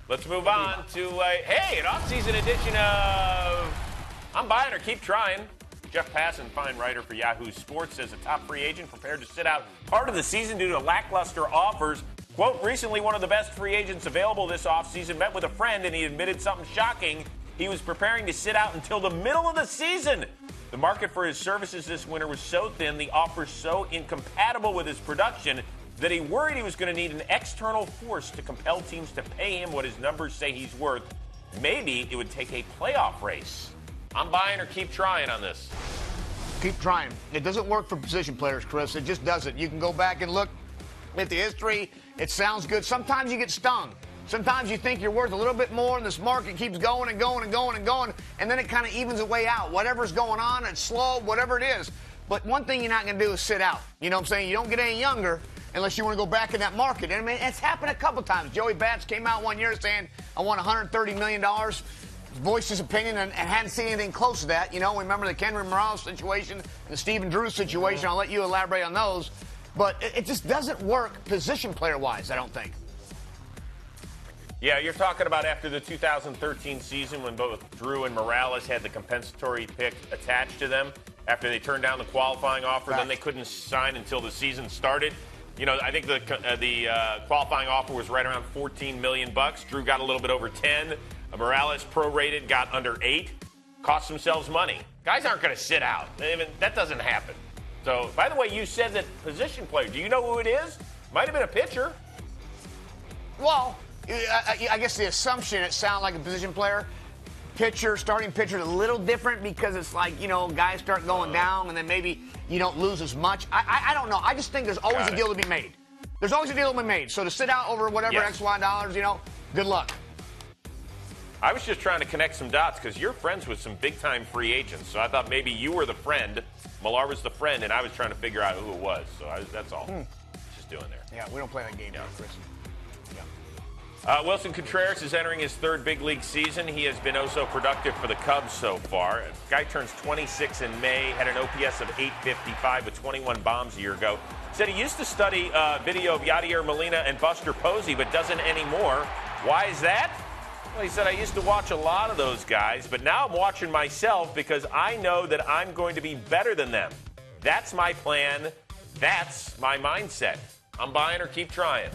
Let's move on to, an offseason edition of I'm Buying or Keep Trying. Jeff Passan, fine writer for Yahoo Sports, says a top free agent prepared to sit out part of the season due to lackluster offers. Quote, recently one of the best free agents available this offseason met with a friend and he admitted something shocking. He was preparing to sit out until the middle of the season. The market for his services this winter was so thin, the offers so incompatible with his production, that he worried he was going to need an external force to compel teams to pay him what his numbers say he's worth. Maybe it would take a playoff race. I'm buying or keep trying on this. Keep trying. It doesn't work for position players, Chris. It just doesn't. You can go back and look at the history. It sounds good. Sometimes you get stung. Sometimes you think you're worth a little bit more, and this market keeps going and going and going and going, and then it kind of evens the way out. Whatever's going on, it's slow, whatever it is. But one thing you're not going to do is sit out. You know what I'm saying? You don't get any younger unless you want to go back in that market. And I mean, it's happened a couple times. Joey Bats came out one year saying, I want $130 million. Voiced his opinion and hadn't seen anything close to that. You know, remember the Kenry Morales situation and the Stephen Drew situation. I'll let you elaborate on those. But it just doesn't work position player-wise, I don't think. Yeah, you're talking about after the 2013 season when both Drew and Morales had the compensatory pick attached to them. After they turned down the qualifying offer, then they couldn't sign until the season started. You know, I think the qualifying offer was right around $14 million. Drew got a little bit over 10. Morales prorated, got under 8, cost themselves money. Guys aren't going to sit out. I mean, that doesn't happen. So, by the way, you said that position player. Do you know who it is? Might have been a pitcher. Well, I guess the assumption it sounded like a position player. Pitcher, starting pitcher, a little different because it's like, you know, guys start going down and then maybe you don't lose as much. I don't know. I just think there's always a deal to be made. There's always a deal to be made. So to sit out over whatever X, Y dollars, you know, good luck. I was just trying to connect some dots because you're friends with some big-time free agents. So I thought maybe you were the friend, Millar was the friend, and I was trying to figure out who it was. So that's all. Just doing there. Yeah, we don't play that game now, Chris. Wilson Contreras is entering his third big league season. He has been so productive for the Cubs so far. Guy turns 26 in May, had an OPS of 855 with 21 bombs a year ago. Said he used to study video of Yadier Molina and Buster Posey, but doesn't anymore. Why is that? Well, he said, I used to watch a lot of those guys, but now I'm watching myself because I know that I'm going to be better than them. That's my plan. That's my mindset. I'm buying or keep trying.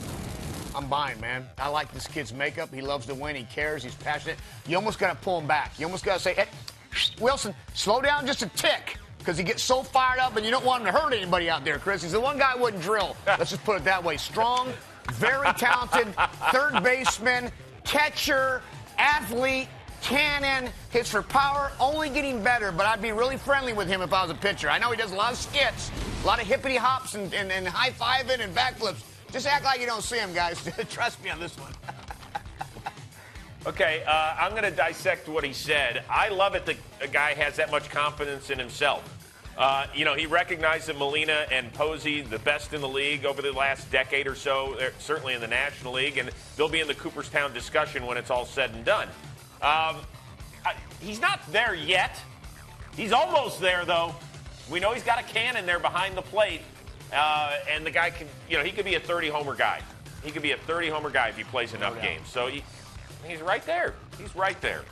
I'm buying, man. I like this kid's makeup. He loves to win. He cares. He's passionate. You almost got to pull him back. You almost got to say, hey, Wilson, slow down just a tick because he gets so fired up and you don't want him to hurt anybody out there, Chris. He's the one guy who wouldn't drill. Let's just put it that way. Strong, very talented, third baseman, catcher, athlete, cannon, hits for power, only getting better, but I'd be really friendly with him if I was a pitcher. I know he does a lot of skits, a lot of hippity hops and high-fiving and backflips. Just act like you don't see him, guys. Trust me on this one. Okay, I'm going to dissect what he said. I love it that a guy has that much confidence in himself. You know, he recognized that Molina and Posey, the best in the league over the last decade or so, certainly in the National League, and they'll be in the Cooperstown discussion when it's all said and done. He's not there yet. He's almost there, though. We know he's got a cannon there behind the plate, and the guy can, you know, he could be a 30-homer guy. He could be a 30-homer guy if he plays enough games. So he's right there. He's right there.